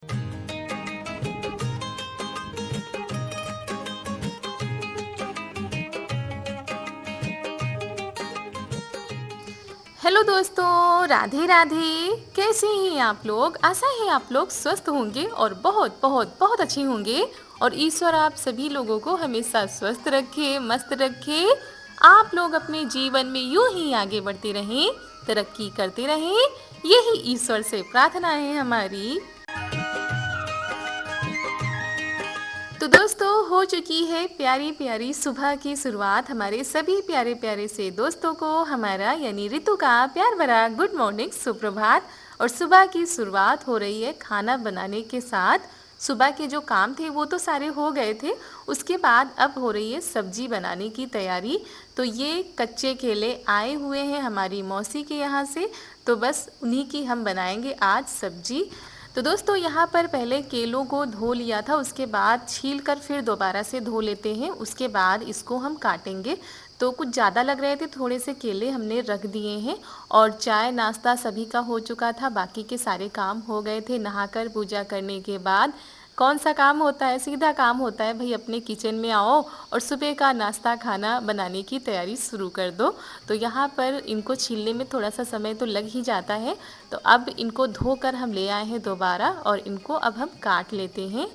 Hello दोस्तों, राधे राधे। कैसे हैं आप लोग? आशा है आप लोग स्वस्थ होंगे और बहुत बहुत बहुत अच्छे होंगे। और ईश्वर आप सभी लोगों को हमेशा स्वस्थ रखे, मस्त रखे। आप लोग अपने जीवन में यूं ही आगे बढ़ते रहें, तरक्की करते रहें, यही ईश्वर से प्रार्थना है हमारी। तो दोस्तों, हो चुकी है प्यारी प्यारी सुबह की शुरुआत हमारे सभी प्यारे प्यारे से दोस्तों को हमारा यानी ऋतु का प्यार भरा गुड मॉर्निंग, सुप्रभात। और सुबह की शुरुआत हो रही है खाना बनाने के साथ। सुबह के जो काम थे वो तो सारे हो गए थे, उसके बाद अब हो रही है सब्जी बनाने की तैयारी। तो ये कच्चे केले आए हुए हैं हमारी मौसी के यहाँ से, तो बस उन्हीं की हम बनाएंगे आज सब्जी। तो दोस्तों, यहाँ पर पहले केलों को धो लिया था, उसके बाद छील कर फिर दोबारा से धो लेते हैं, उसके बाद इसको हम काटेंगे। तो कुछ ज़्यादा लग रहे थे, थोड़े से केले हमने रख दिए हैं। और चाय नाश्ता सभी का हो चुका था, बाकी के सारे काम हो गए थे। नहाकर पूजा करने के बाद कौन सा काम होता है, सीधा काम होता है भाई, अपने किचन में आओ और सुबह का नाश्ता खाना बनाने की तैयारी शुरू कर दो। तो यहाँ पर इनको छीलने में थोड़ा सा समय तो लग ही जाता है। तो अब इनको धोकर हम ले आए हैं दोबारा और इनको अब हम काट लेते हैं।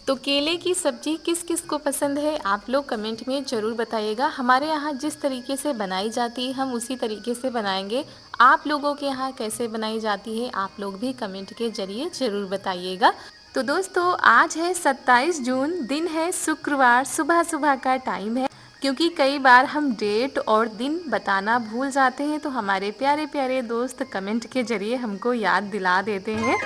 तो केले की सब्जी किस किस को पसंद है, आप लोग कमेंट में ज़रूर बताइएगा। हमारे यहाँ जिस तरीके से बनाई जाती है हम उसी तरीके से बनाएंगे। आप लोगों के यहाँ कैसे बनाई जाती है आप लोग भी कमेंट के ज़रिए ज़रूर बताइएगा। तो दोस्तों, आज है 27 जून, दिन है शुक्रवार, सुबह सुबह का टाइम है। क्योंकि कई बार हम डेट और दिन बताना भूल जाते हैं, तो हमारे प्यारे प्यारे दोस्त कमेंट के ज़रिए हमको याद दिला देते हैं।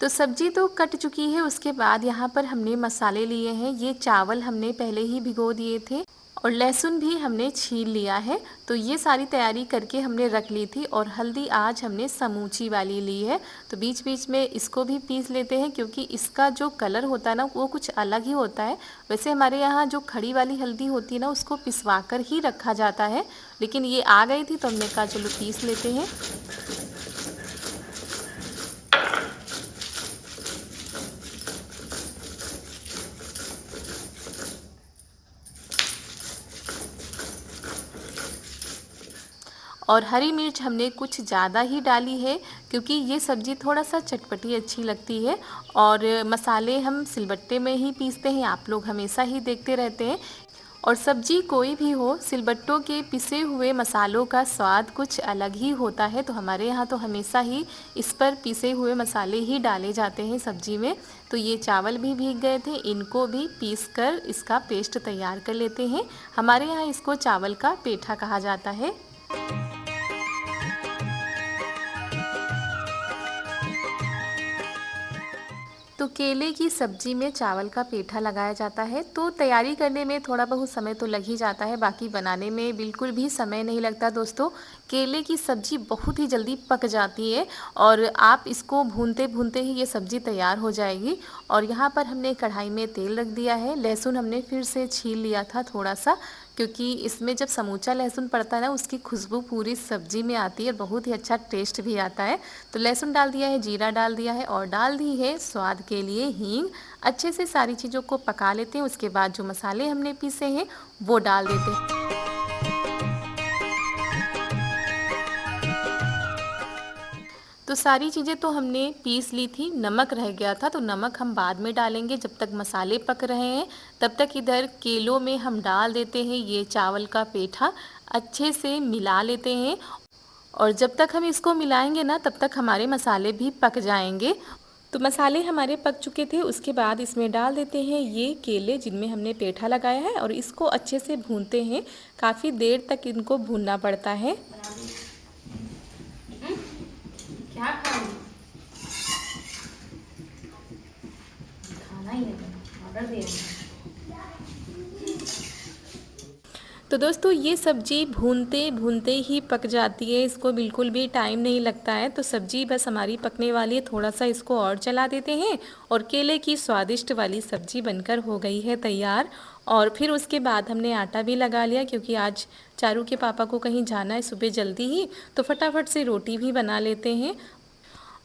तो सब्जी तो कट चुकी है, उसके बाद यहाँ पर हमने मसाले लिए हैं। ये चावल हमने पहले ही भिगो दिए थे और लहसुन भी हमने छील लिया है। तो ये सारी तैयारी करके हमने रख ली थी। और हल्दी आज हमने समूची वाली ली है, तो बीच बीच में इसको भी पीस लेते हैं, क्योंकि इसका जो कलर होता है ना वो कुछ अलग ही होता है। वैसे हमारे यहाँ जो खड़ी वाली हल्दी होती है ना उसको पिसवा कर ही रखा जाता है, लेकिन ये आ गई थी तो हमने कहा चलो पीस लेते हैं। और हरी मिर्च हमने कुछ ज़्यादा ही डाली है, क्योंकि ये सब्ज़ी थोड़ा सा चटपटी अच्छी लगती है। और मसाले हम सिलबट्टे में ही पीसते हैं, आप लोग हमेशा ही देखते रहते हैं। और सब्जी कोई भी हो, सिलबट्टों के पिसे हुए मसालों का स्वाद कुछ अलग ही होता है। तो हमारे यहाँ तो हमेशा ही इस पर पिसे हुए मसाले ही डाले जाते हैं सब्जी में। तो ये चावल भी भीग गए थे, इनको भी पीस कर इसका पेस्ट तैयार कर लेते हैं। हमारे यहाँ इसको चावल का पेठा कहा जाता है। तो केले की सब्जी में चावल का पेठा लगाया जाता है। तो तैयारी करने में थोड़ा बहुत समय तो लग ही जाता है, बाकी बनाने में बिल्कुल भी समय नहीं लगता दोस्तों। केले की सब्जी बहुत ही जल्दी पक जाती है और आप इसको भूनते भूनते ही ये सब्जी तैयार हो जाएगी। और यहाँ पर हमने कढ़ाई में तेल रख दिया है। लहसुन हमने फिर से छील लिया था थोड़ा सा, क्योंकि इसमें जब समूचा लहसुन पड़ता है ना उसकी खुशबू पूरी सब्जी में आती है और बहुत ही अच्छा टेस्ट भी आता है। तो लहसुन डाल दिया है, जीरा डाल दिया है और डाल दी है स्वाद के लिए हींग। अच्छे से सारी चीज़ों को पका लेते हैं, उसके बाद जो मसाले हमने पीसे हैं वो डाल देते हैं। तो सारी चीज़ें तो हमने पीस ली थी, नमक रह गया था तो नमक हम बाद में डालेंगे। जब तक मसाले पक रहे हैं तब तक इधर केलों में हम डाल देते हैं ये चावल का पेठा, अच्छे से मिला लेते हैं। और जब तक हम इसको मिलाएंगे ना तब तक हमारे मसाले भी पक जाएंगे। तो मसाले हमारे पक चुके थे, उसके बाद इसमें डाल देते हैं ये केले जिनमें हमने पेठा लगाया है और इसको अच्छे से भूनते हैं। काफ़ी देर तक इनको भूनना पड़ता है। क्या खाओगी? खाना ही है, ऑर्डर दे रही हूँ। तो दोस्तों ये सब्ज़ी भूनते भूनते ही पक जाती है, इसको बिल्कुल भी टाइम नहीं लगता है। तो सब्ज़ी बस हमारी पकने वाली है, थोड़ा सा इसको और चला देते हैं और केले की स्वादिष्ट वाली सब्ज़ी बनकर हो गई है तैयार। और फिर उसके बाद हमने आटा भी लगा लिया, क्योंकि आज चारू के पापा को कहीं जाना है सुबह जल्दी ही, तो फटाफट से रोटी भी बना लेते हैं।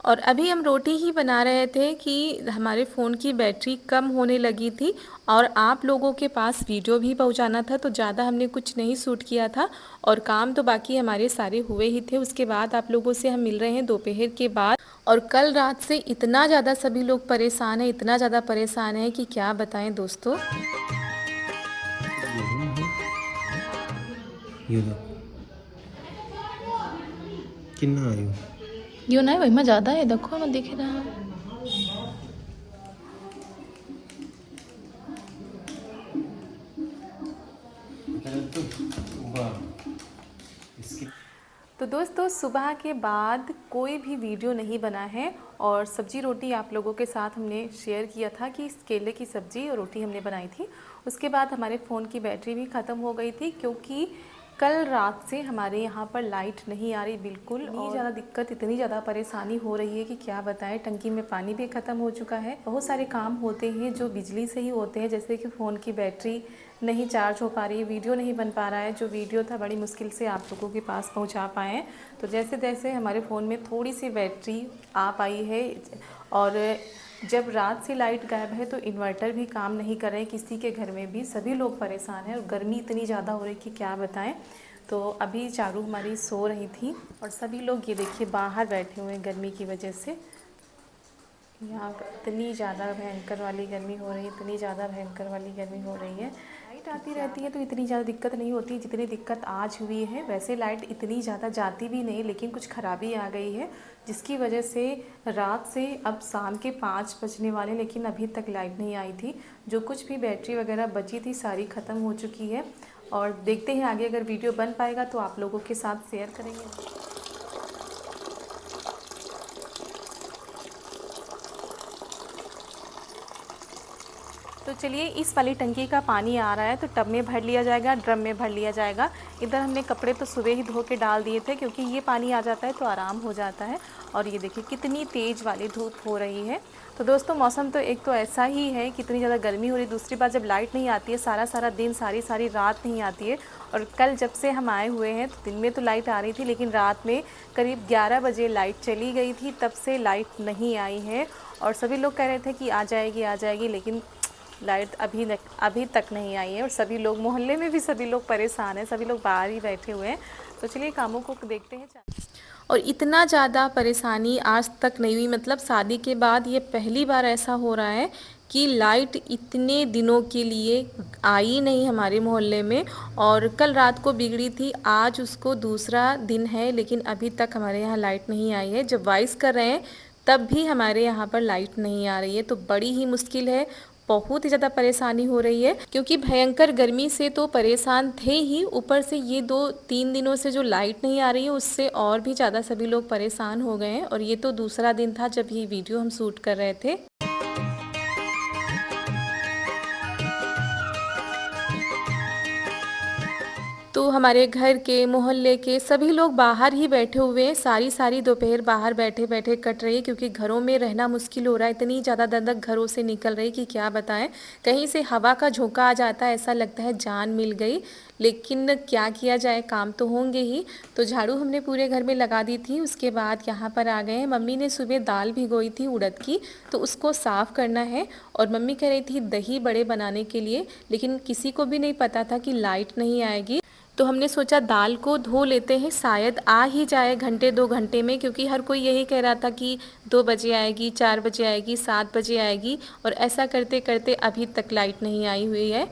और अभी हम रोटी ही बना रहे थे कि हमारे फ़ोन की बैटरी कम होने लगी थी और आप लोगों के पास वीडियो भी पहुंचाना था, तो ज़्यादा हमने कुछ नहीं शूट किया था और काम तो बाकी हमारे सारे हुए ही थे। उसके बाद आप लोगों से हम मिल रहे हैं दोपहर के बाद। और कल रात से इतना ज़्यादा सभी लोग परेशान हैं, इतना ज़्यादा परेशान है कि क्या बताएं दोस्तों। कितना आयु यो नहीं भाई, मैं ज़्यादा है, देखो मैं देख रहा हूँ। तो दोस्तों सुबह के बाद कोई भी वीडियो नहीं बना है और सब्जी रोटी आप लोगों के साथ हमने शेयर किया था कि केले की सब्ज़ी और रोटी हमने बनाई थी। उसके बाद हमारे फ़ोन की बैटरी भी ख़त्म हो गई थी, क्योंकि कल रात से हमारे यहाँ पर लाइट नहीं आ रही बिल्कुल। इतनी ज़्यादा दिक्कत, इतनी ज़्यादा परेशानी हो रही है कि क्या बताएं। टंकी में पानी भी ख़त्म हो चुका है। बहुत सारे काम होते हैं जो बिजली से ही होते हैं, जैसे कि फ़ोन की बैटरी नहीं चार्ज हो पा रही है, वीडियो नहीं बन पा रहा है। जो वीडियो था बड़ी मुश्किल से आप लोगों के पास पहुंचा पाए हैं। तो जैसे जैसे हमारे फ़ोन में थोड़ी सी बैटरी आ पाई है, और जब रात से लाइट गायब है तो इन्वर्टर भी काम नहीं कर रहे हैं किसी के घर में भी, सभी लोग परेशान हैं। और गर्मी इतनी ज़्यादा हो रही कि क्या बताएं। तो अभी चारू हमारी सो रही थी और सभी लोग ये देखिए बाहर बैठे हुए हैं गर्मी की वजह से। यहाँ इतनी ज़्यादा भयंकर वाली गर्मी हो रही है, इतनी ज़्यादा भयंकर वाली गर्मी हो रही है। लाइट आती रहती है तो इतनी ज़्यादा दिक्कत नहीं होती जितनी दिक्कत आज हुई है। वैसे लाइट इतनी ज़्यादा जाती भी नहीं, लेकिन कुछ ख़राबी आ गई है, जिसकी वजह से रात से अब शाम के 5 बजने वाले, लेकिन अभी तक लाइट नहीं आई थी। जो कुछ भी बैटरी वगैरह बची थी सारी ख़त्म हो चुकी है। और देखते हैं आगे अगर वीडियो बन पाएगा तो आप लोगों के साथ शेयर करेंगे। तो चलिए, इस वाली टंकी का पानी आ रहा है तो टब में भर लिया जाएगा, ड्रम में भर लिया जाएगा। इधर हमने कपड़े तो सुबह ही धो के डाल दिए थे, क्योंकि ये पानी आ जाता है तो आराम हो जाता है। और ये देखिए कितनी तेज़ वाली धूप हो रही है। तो दोस्तों मौसम तो एक तो ऐसा ही है, कितनी ज़्यादा गर्मी हो रही है। दूसरी बात, जब लाइट नहीं आती है, सारा दिन सारी रात नहीं आती है। और कल जब से हम आए हुए हैं तो दिन में तो लाइट आ रही थी, लेकिन रात में करीब 11 बजे लाइट चली गई थी, तब से लाइट नहीं आई है। और सभी लोग कह रहे थे कि आ जाएगी, लेकिन लाइट अभी तक नहीं आई है। और सभी लोग मोहल्ले में भी सभी लोग परेशान हैं, सभी लोग बाहर ही बैठे हुए हैं। तो चलिए कामों को देखते हैं। और इतना ज़्यादा परेशानी आज तक नहीं हुई, मतलब शादी के बाद ये पहली बार ऐसा हो रहा है कि लाइट इतने दिनों के लिए आई नहीं हमारे मोहल्ले में। और कल रात को बिगड़ी थी, आज उसको दूसरा दिन है, लेकिन अभी तक हमारे यहाँ लाइट नहीं आई है। जब वॉइस कर रहे हैं तब भी हमारे यहाँ पर लाइट नहीं आ रही है, तो बड़ी ही मुश्किल है। बहुत ही ज़्यादा परेशानी हो रही है, क्योंकि भयंकर गर्मी से तो परेशान थे ही, ऊपर से ये 2-3 दिनों से जो लाइट नहीं आ रही है उससे और भी ज़्यादा सभी लोग परेशान हो गए हैं। और ये तो दूसरा दिन था जब ये वीडियो हम शूट कर रहे थे। तो हमारे घर के मोहल्ले के सभी लोग बाहर ही बैठे हुए हैं। सारी दोपहर बाहर बैठे बैठे कट रही है, क्योंकि घरों में रहना मुश्किल हो रहा है। इतनी ज़्यादा दंदक घरों से निकल रही कि क्या बताएं। कहीं से हवा का झोंका आ जाता है, ऐसा लगता है जान मिल गई। लेकिन क्या किया जाए, काम तो होंगे ही। तो झाड़ू हमने पूरे घर में लगा दी थी। उसके बाद यहाँ पर आ गए हैं। मम्मी ने सुबह दाल भिगोई थी उड़द की, तो उसको साफ़ करना है। और मम्मी कह रही थी दही बड़े बनाने के लिए, लेकिन किसी को भी नहीं पता था कि लाइट नहीं आएगी। तो हमने सोचा दाल को धो लेते हैं, शायद आ ही जाए घंटे 2 घंटे में, क्योंकि हर कोई यही कह रहा था कि 2 बजे आएगी, 4 बजे आएगी, 7 बजे आएगी। और ऐसा करते करते अभी तक लाइट नहीं आई हुई है।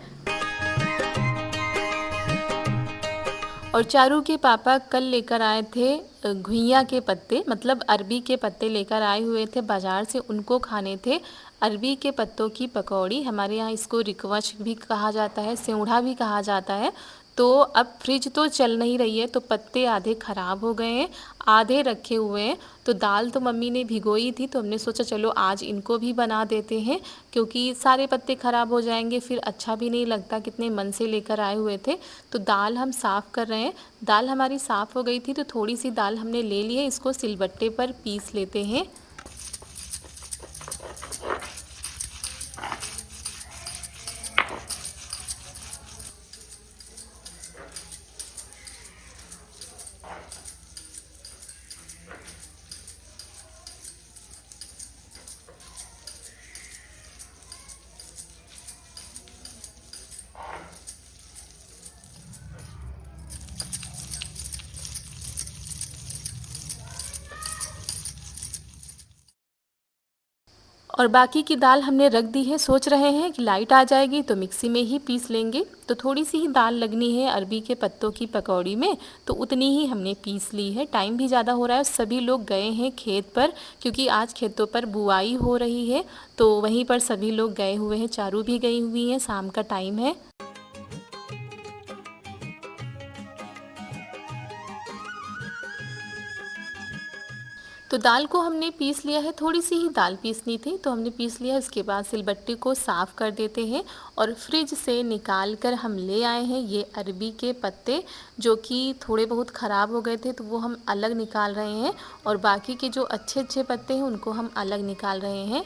और चारू के पापा कल लेकर आए थे घुइयाँ के पत्ते, मतलब अरबी के पत्ते लेकर आए हुए थे बाज़ार से, उनको खाने थे। अरबी के पत्तों की पकौड़ी, हमारे यहाँ इसको रिकवच भी कहा जाता है, सेवढ़ा भी कहा जाता है। तो अब फ्रिज तो चल नहीं रही है, तो पत्ते आधे ख़राब हो गए हैं, आधे रखे हुए हैं। तो दाल तो मम्मी ने भिगोई थी, तो हमने सोचा चलो आज इनको भी बना देते हैं, क्योंकि सारे पत्ते ख़राब हो जाएंगे फिर अच्छा भी नहीं लगता, कितने मन से लेकर आए हुए थे। तो दाल हम साफ़ कर रहे हैं। दाल हमारी साफ़ हो गई थी, तो थोड़ी सी दाल हमने ले ली है, इसको सिलबट्टे पर पीस लेते हैं। और बाकी की दाल हमने रख दी है, सोच रहे हैं कि लाइट आ जाएगी तो मिक्सी में ही पीस लेंगे। तो थोड़ी सी ही दाल लगनी है अरबी के पत्तों की पकौड़ी में, तो उतनी ही हमने पीस ली है। टाइम भी ज़्यादा हो रहा है, सभी लोग गए हैं खेत पर, क्योंकि आज खेतों पर बुआई हो रही है, तो वहीं पर सभी लोग गए हुए हैं। चारू भी गई हुई हैं, शाम का टाइम है। तो दाल को हमने पीस लिया है, थोड़ी सी ही दाल पीसनी थी तो हमने पीस लिया। उसके बाद सिलबट्टे को साफ़ कर देते हैं और फ्रिज से निकाल कर हम ले आए हैं ये अरबी के पत्ते, जो कि थोड़े बहुत ख़राब हो गए थे, तो वो हम अलग निकाल रहे हैं, और बाकी के जो अच्छे अच्छे पत्ते हैं उनको हम अलग निकाल रहे हैं।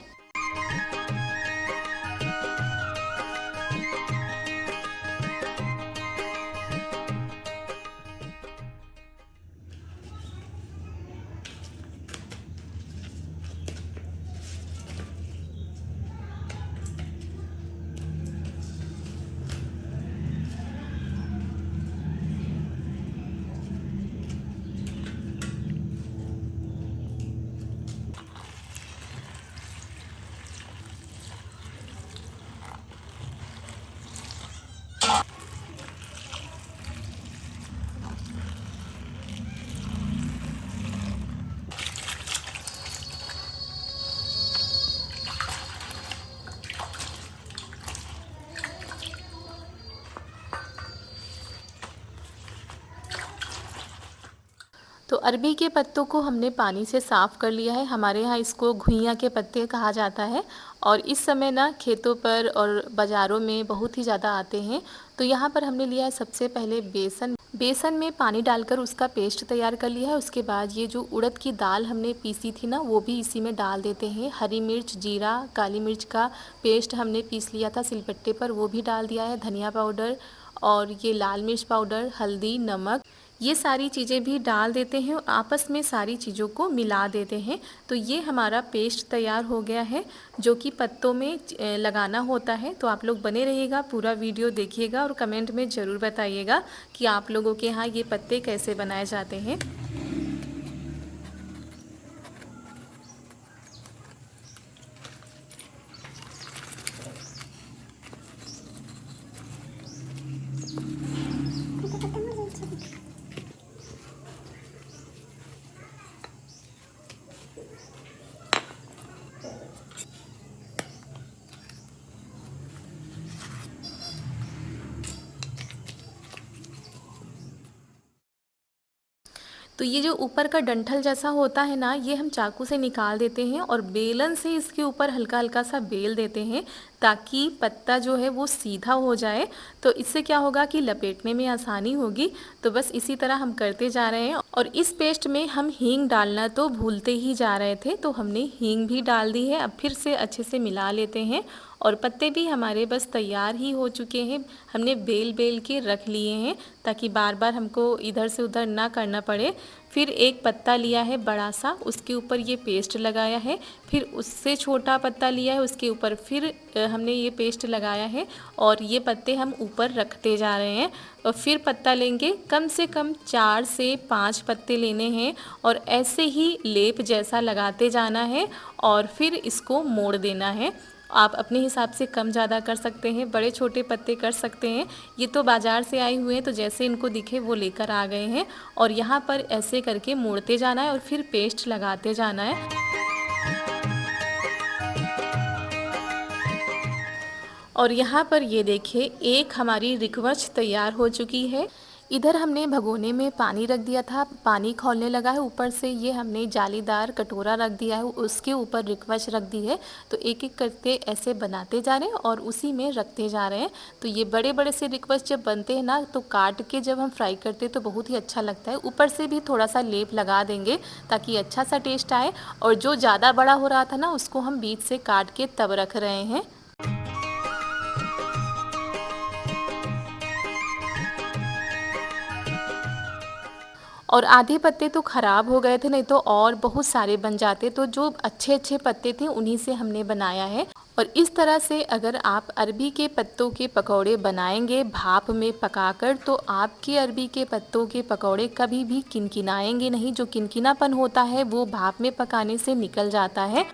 तो अरबी के पत्तों को हमने पानी से साफ़ कर लिया है। हमारे यहाँ इसको घुइयाँ के पत्ते कहा जाता है, और इस समय ना खेतों पर और बाज़ारों में बहुत ही ज़्यादा आते हैं। तो यहाँ पर हमने लिया है सबसे पहले बेसन में पानी डालकर उसका पेस्ट तैयार कर लिया है। उसके बाद ये जो उड़द की दाल हमने पीसी थी ना, वो भी इसी में डाल देते हैं। हरी मिर्च, जीरा, काली मिर्च का पेस्ट हमने पीस लिया था सिलबट्टे पर, वो भी डाल दिया है। धनिया पाउडर और ये लाल मिर्च पाउडर, हल्दी, नमक, ये सारी चीज़ें भी डाल देते हैं और आपस में सारी चीज़ों को मिला देते हैं। तो ये हमारा पेस्ट तैयार हो गया है, जो कि पत्तों में लगाना होता है। तो आप लोग बने रहिएगा, पूरा वीडियो देखिएगा और कमेंट में ज़रूर बताइएगा कि आप लोगों के यहाँ ये पत्ते कैसे बनाए जाते हैं। तो ये जो ऊपर का डंठल जैसा होता है ना, ये हम चाकू से निकाल देते हैं और बेलन से इसके ऊपर हल्का हल्का सा बेल देते हैं, ताकि पत्ता जो है वो सीधा हो जाए। तो इससे क्या होगा कि लपेटने में आसानी होगी। तो बस इसी तरह हम करते जा रहे हैं। और इस पेस्ट में हम हींग डालना तो भूलते ही जा रहे थे, तो हमने हींग भी डाल दी है। अब फिर से अच्छे से मिला लेते हैं, और पत्ते भी हमारे बस तैयार ही हो चुके हैं। हमने बेल बेल के रख लिए हैं, ताकि बार बार हमको इधर से उधर ना करना पड़े। फिर एक पत्ता लिया है बड़ा सा, उसके ऊपर ये पेस्ट लगाया है। फिर उससे छोटा पत्ता लिया है, उसके ऊपर फिर हमने ये पेस्ट लगाया है, और ये पत्ते हम ऊपर रखते जा रहे हैं। और फिर पत्ता लेंगे, कम से कम 4 से 5 पत्ते लेने हैं, और ऐसे ही लेप जैसा लगाते जाना है, और फिर इसको मोड़ देना है। आप अपने हिसाब से कम ज़्यादा कर सकते हैं, बड़े छोटे पत्ते कर सकते हैं। ये तो बाज़ार से आए हुए हैं, तो जैसे इनको दिखे वो लेकर आ गए हैं। और यहाँ पर ऐसे करके मोड़ते जाना है और फिर पेस्ट लगाते जाना है। और यहाँ पर ये देखिए एक हमारी रिकवच तैयार हो चुकी है। इधर हमने भगोने में पानी रख दिया था, पानी खौलने लगा है। ऊपर से ये हमने जालीदार कटोरा रख दिया है, उसके ऊपर रिकवच रख दी है। तो एक एक करके ऐसे बनाते जा रहे हैं और उसी में रखते जा रहे हैं। तो ये बड़े बड़े से रिकवच जब बनते हैं ना, तो काट के जब हम फ्राई करते हैं तो बहुत ही अच्छा लगता है। ऊपर से भी थोड़ा सा लेप लगा देंगे ताकि अच्छा सा टेस्ट आए। और जो ज़्यादा बड़ा हो रहा था ना, उसको हम बीच से काट के तब रख रहे हैं। और आधे पत्ते तो ख़राब हो गए थे, नहीं तो और बहुत सारे बन जाते। तो जो अच्छे अच्छे पत्ते थे उन्हीं से हमने बनाया है। और इस तरह से अगर आप अरबी के पत्तों के पकौड़े बनाएंगे भाप में पकाकर, तो आपके अरबी के पत्तों के पकौड़े कभी भी किनकिनाएंगे नहीं। जो किनकिनापन होता है वो भाप में पकाने से निकल जाता है।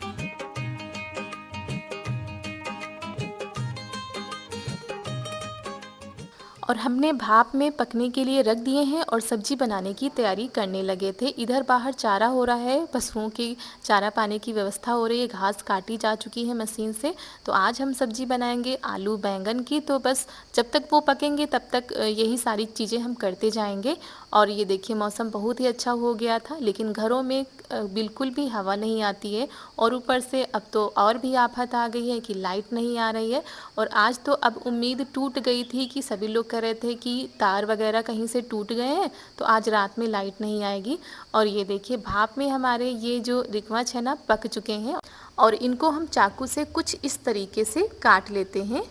और हमने भाप में पकने के लिए रख दिए हैं और सब्जी बनाने की तैयारी करने लगे थे। इधर बाहर चारा हो रहा है, पशुओं की चारा पाने की व्यवस्था हो रही है, घास काटी जा चुकी है मशीन से। तो आज हम सब्जी बनाएंगे आलू बैंगन की। तो बस जब तक वो पकेंगे तब तक यही सारी चीज़ें हम करते जाएंगे। और ये देखिए मौसम बहुत ही अच्छा हो गया था, लेकिन घरों में बिल्कुल भी हवा नहीं आती है। और ऊपर से अब तो और भी आफत आ गई है कि लाइट नहीं आ रही है। और आज तो अब उम्मीद टूट गई थी कि सभी लोग कह रहे थे कि तार वगैरह कहीं से टूट गए हैं, तो आज रात में लाइट नहीं आएगी। और ये देखिए भाप में हमारे ये जो रिकवच है ना, पक चुके हैं। और इनको हम चाकू से कुछ इस तरीके से काट लेते हैं।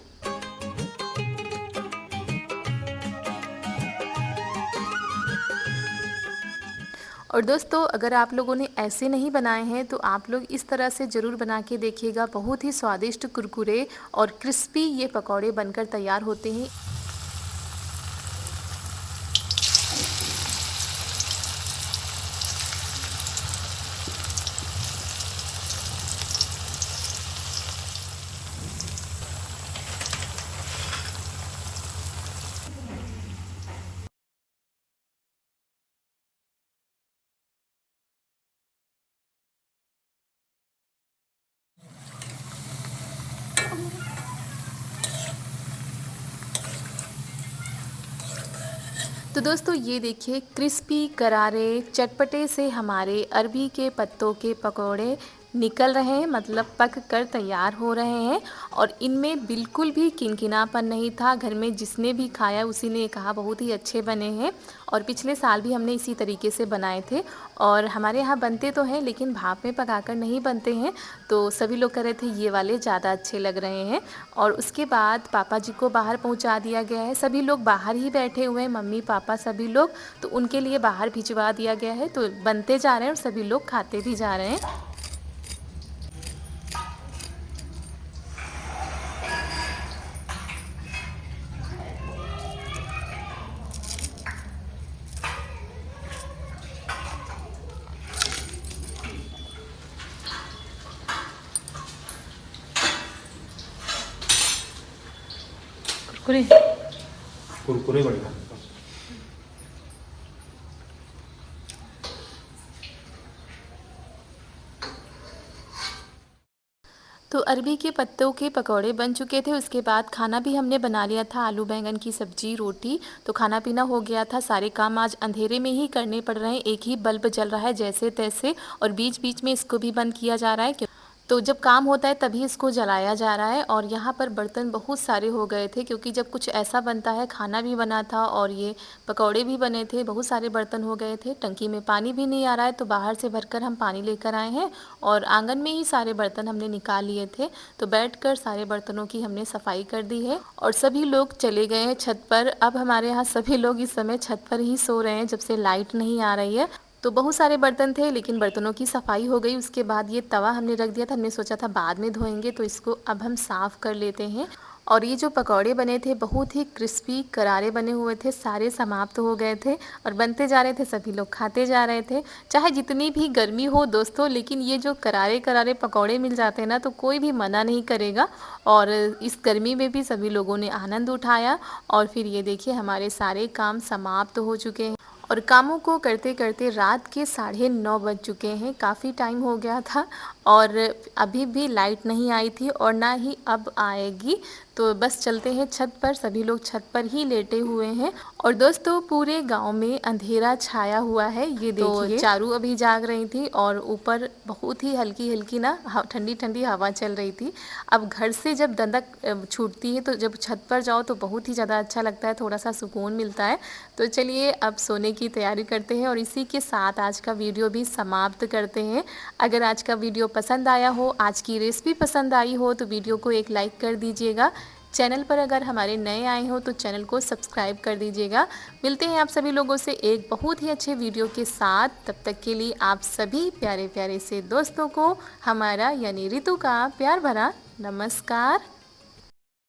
और दोस्तों अगर आप लोगों ने ऐसे नहीं बनाए हैं तो आप लोग इस तरह से ज़रूर बना के देखिएगा। बहुत ही स्वादिष्ट कुरकुरे और क्रिस्पी ये पकौड़े बनकर तैयार होते हैं। तो दोस्तों ये देखिए क्रिस्पी करारे चटपटे से हमारे अरबी के पत्तों के पकोड़े निकल रहे हैं, मतलब पक कर तैयार हो रहे हैं। और इनमें बिल्कुल भी किनकिनापन नहीं था। घर में जिसने भी खाया उसी ने कहा बहुत ही अच्छे बने हैं। और पिछले साल भी हमने इसी तरीके से बनाए थे। और हमारे यहाँ बनते तो हैं लेकिन भाप में पकाकर नहीं बनते हैं। तो सभी लोग कह रहे थे ये वाले ज़्यादा अच्छे लग रहे हैं। और उसके बाद पापा जी को बाहर पहुँचा दिया गया है। सभी लोग बाहर ही बैठे हुए हैं, मम्मी पापा सभी लोग। तो उनके लिए बाहर भिजवा दिया गया है। तो बनते जा रहे हैं और सभी लोग खाते भी जा रहे हैं। कुरकुरे कुरकुरे बढ़िया। तो अरबी के पत्तों के पकौड़े बन चुके थे। उसके बाद खाना भी हमने बना लिया था, आलू बैंगन की सब्जी रोटी। तो खाना पीना हो गया था। सारे काम आज अंधेरे में ही करने पड़ रहे हैं। एक ही बल्ब जल रहा है जैसे तैसे, और बीच बीच में इसको भी बंद किया जा रहा है। तो जब काम होता है तभी इसको जलाया जा रहा है। और यहाँ पर बर्तन बहुत सारे हो गए थे, क्योंकि जब कुछ ऐसा बनता है, खाना भी बना था और ये पकौड़े भी बने थे, बहुत सारे बर्तन हो गए थे। टंकी में पानी भी नहीं आ रहा है, तो बाहर से भरकर हम पानी लेकर आए हैं। और आंगन में ही सारे बर्तन हमने निकाल लिए थे। तो बैठकर सारे बर्तनों की हमने सफाई कर दी है। और सभी लोग चले गए हैं छत पर। अब हमारे यहाँ सभी लोग इस समय छत पर ही सो रहे हैं, जब से लाइट नहीं आ रही है। तो बहुत सारे बर्तन थे, लेकिन बर्तनों की सफाई हो गई। उसके बाद ये तवा हमने रख दिया था, हमने सोचा था बाद में धोएंगे, तो इसको अब हम साफ़ कर लेते हैं। और ये जो पकौड़े बने थे बहुत ही क्रिस्पी करारे बने हुए थे, सारे समाप्त हो गए थे और बनते जा रहे थे, सभी लोग खाते जा रहे थे। चाहे जितनी भी गर्मी हो दोस्तों, लेकिन ये जो करारे करारे पकौड़े मिल जाते हैं ना, तो कोई भी मना नहीं करेगा। और इस गर्मी में भी सभी लोगों ने आनंद उठाया। और फिर ये देखिए हमारे सारे काम समाप्त हो चुके हैं। और कामों को करते करते रात के 9:30 बज चुके हैं। काफ़ी टाइम हो गया था और अभी भी लाइट नहीं आई थी और ना ही अब आएगी। तो बस चलते हैं छत पर। सभी लोग छत पर ही लेटे हुए हैं और दोस्तों पूरे गांव में अंधेरा छाया हुआ है। ये देखिए, चारू अभी जाग रही थी और ऊपर बहुत ही हल्की हल्की ना ठंडी ठंडी हवा चल रही थी। अब घर से जब दंदक छूटती है तो जब छत पर जाओ तो बहुत ही ज़्यादा अच्छा लगता है, थोड़ा सा सुकून मिलता है। तो चलिए अब सोने की तैयारी करते हैं और इसी के साथ आज का वीडियो भी समाप्त करते हैं। अगर आज का वीडियो पसंद आया हो, आज की रेसिपी पसंद आई हो तो वीडियो को एक लाइक कर दीजिएगा। चैनल पर अगर हमारे नए आए हो तो चैनल को सब्सक्राइब कर दीजिएगा। मिलते हैं आप सभी लोगों से एक बहुत ही अच्छे वीडियो के साथ। तब तक के लिए आप सभी प्यारे प्यारे से दोस्तों को हमारा यानी रितु का प्यार भरा नमस्कार।